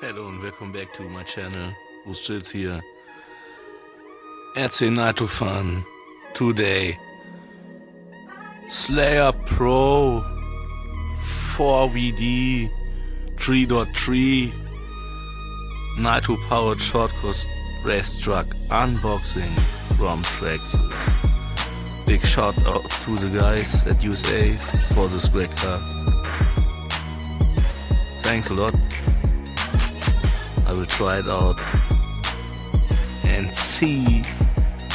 Hello and welcome back to my channel. Who's Chillz here? RC Night to Fun. Today Slayer Pro 4 Vid 3.3 Nitro powered shortcut race truck unboxing from Traxxas. Big shout out to the guys at USA for this great car. Thanks a lot. I will try it out and see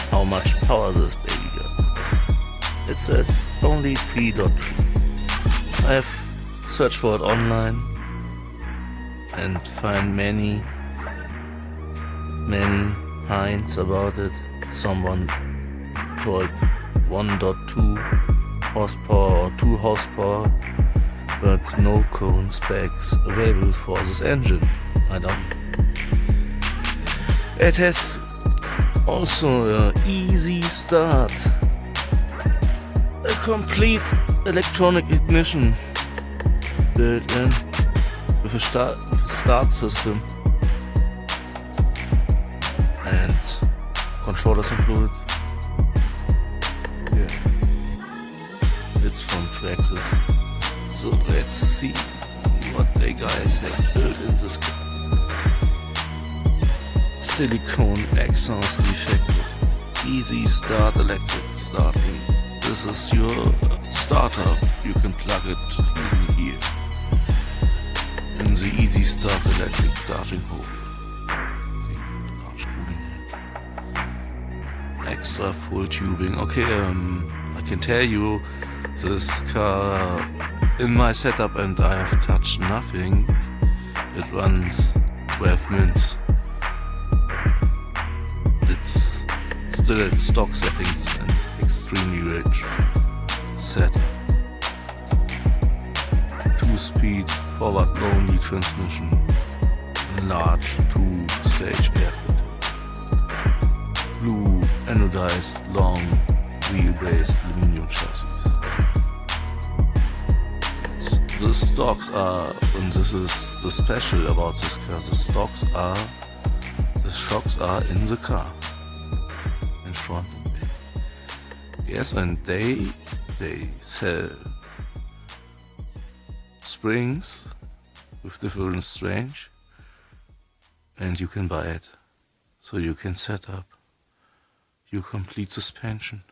how much power this baby got. It says only 3.3. I have searched for it online and find many hints about it. Someone told 1.2 horsepower or 2 horsepower, but no current specs available for this engine. I don't know. It has also an easy start, a complete electronic ignition built in with a start system and controllers included. Yeah, it's from Traxxas. So let's see what they guys have built in this car. Silicone exhaust defective. Easy start electric starting. This is your starter. You can plug it even here in the easy start electric starting hole. Extra full tubing. Okay, I can tell you this car in my setup, and I have touched nothing. It runs 12 mins. It's still at stock settings and extremely rich setup. 2-speed forward lonely transmission, large 2-stage air filter, blue anodized long wheelbase aluminum chassis. Yes, the stocks are, and this is the special about this car, the shocks are in the car, in front and back. Yes, and they sell springs with different strength, and you can buy it, so you can set up your complete suspension.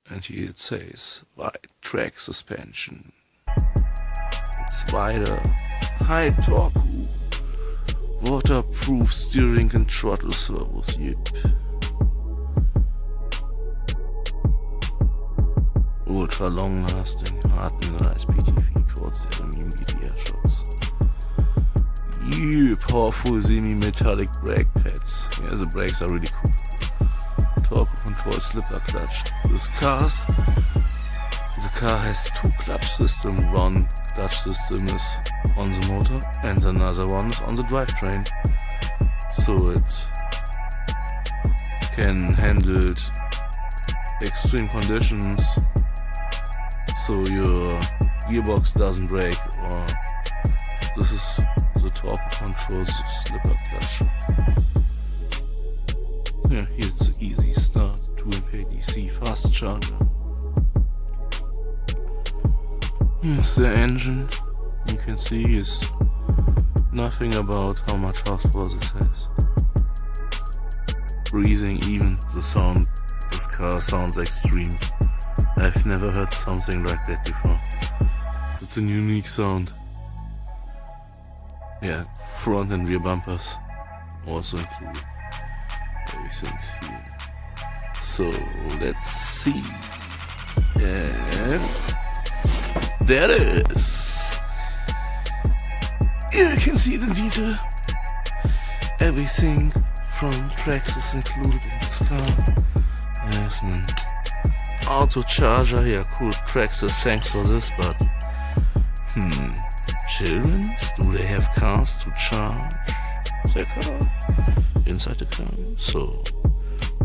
And here it says wide track suspension. It's wider, high torque, waterproof steering and throttle servos. Yep. Ultra long lasting, hard mineralized PTV quartz aluminum ETR shocks. Yeah, powerful semi-metallic brake pads. Yeah, the brakes are really cool. Torque control slipper clutch. The car has 2 clutch systems. One clutch system is on the motor and another one is on the drivetrain, so it can handle extreme conditions, so your gearbox doesn't break. Or this is the torque controls slipper clutch. Yeah, here's the easy start, 2 ampere DC fast charger. Here's the engine. You can see is nothing about how much horsepower this has. Breathing, even the sound. This car sounds extreme. I've never heard something like that before. It's a unique sound. Yeah, front and rear bumpers also included. Everything's here. So let's see. And there it is. Here you can see the detail. Everything from Traxxas included in this car. There's an auto charger. Yeah, cool. Traxxas, thanks for this, but children's? Do they have cars to charge their car inside the car? So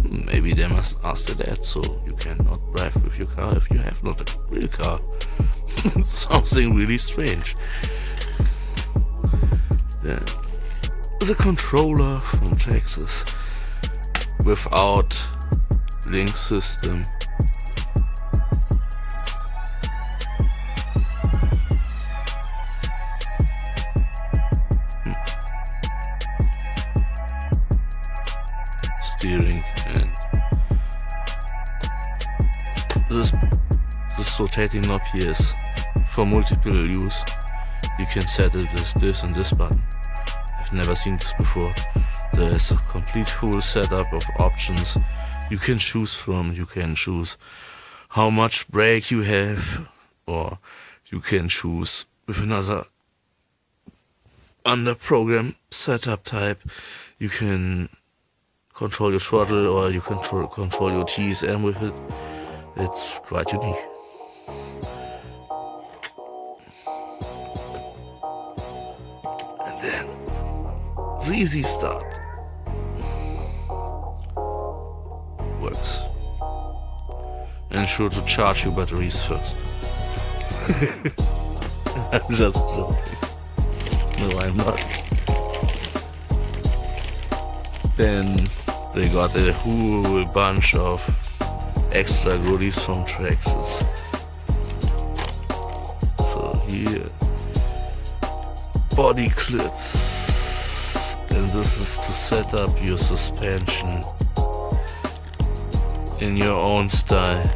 maybe they must ask the dad, so you cannot drive with your car if you have not a real car. Something really strange. Then the controller from Traxxas without link system. Steering, and this rotating knob here is for multiple use. You can set it with this and this button. I've never seen this before. There is a complete full setup of options you can choose from. You can choose how much brake you have, or you can choose with another under program setup type. You can control your throttle, or you control your TSM with it. It's quite unique. And then the easy start works. Ensure to charge your batteries first. I'm just joking. No, I'm not. Then they got a whole bunch of extra goodies from Traxxas. So here, body clips, and this is to set up your suspension in your own style.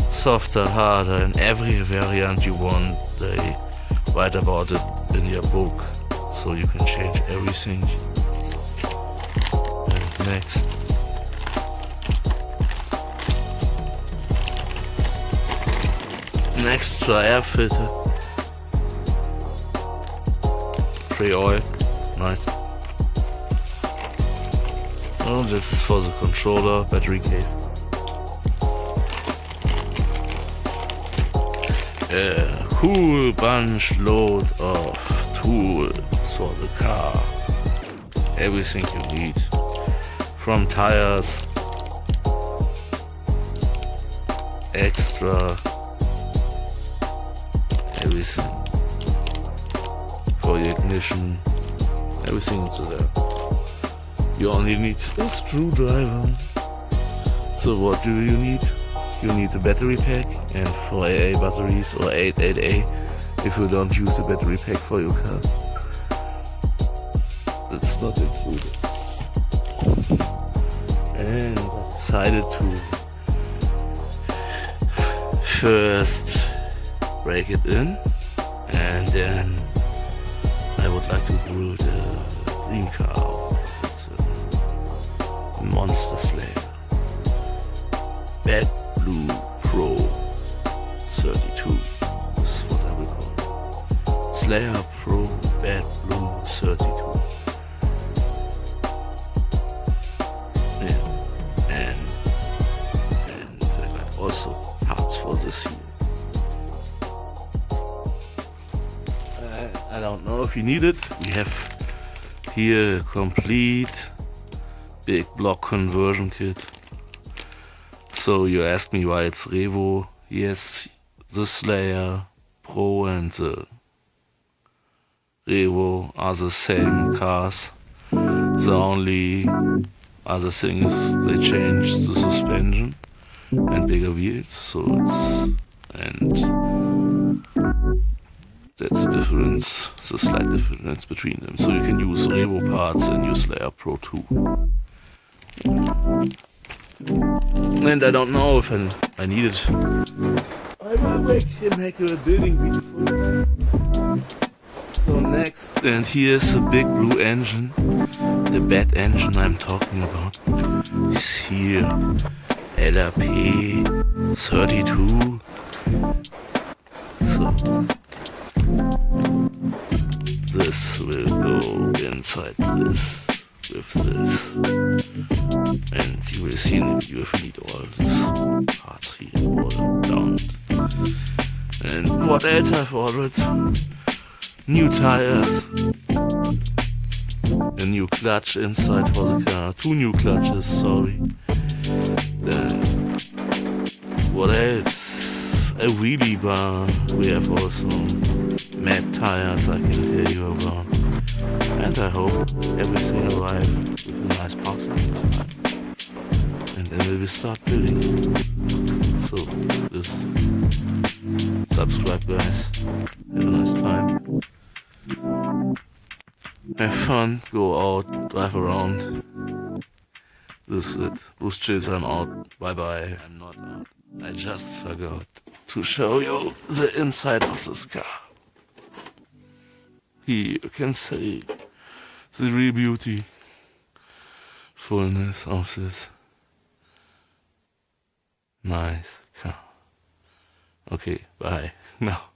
Softer, harder, in every variant you want. They write about it in your book, so you can change everything. Next, extra air filter, pre-oil, nice. Oh, this is for the controller, battery case. A whole bunch load of tools for the car. Everything you need. From tires, extra, everything for your ignition, everything is there. You only need a screwdriver. So what do you need? You need a battery pack, and for AA batteries or 88A, if you don't use a battery pack for your car, it's not included. And I decided to first break it in, and then I would like to build a dream car out of it. Monster Slayer Bad Blue Pro 32. This is what I will call it. Slayer Pro Bad Blue 32. Also parts for this here. I don't know if you need it. We have here a complete big block conversion kit. So you ask me why it's Revo. Yes, the Slayer Pro and the Revo are the same cars. The only other thing is they changed the suspension and bigger wheels, so that's the difference, the slight difference between them. So you can use Revo Parts and use Slayer Pro too. And I don't know if I need it. I will make a building video for you guys. So next, and here's a big blue engine, the bad engine I'm talking about, is here. LRP 32. So this will go inside this with this, and you will see in the video if you need all these parts here all down. And what else I've ordered? New tires, a new clutch inside for the car, 2 new clutches, sorry. Then what else? A wheelie bar. We have also mad tires I can tell you about. And I hope everything arrives with a nice parcel this time. And then we will start building it. So, this subscribe guys. Have a nice time. Have fun, go out, drive around. This is it. Bruce Chillz, I'm out. Bye bye. I'm not out. I just forgot to show you the inside of this car. Here you can see the real beauty, fullness of this nice car. Okay, bye. Now.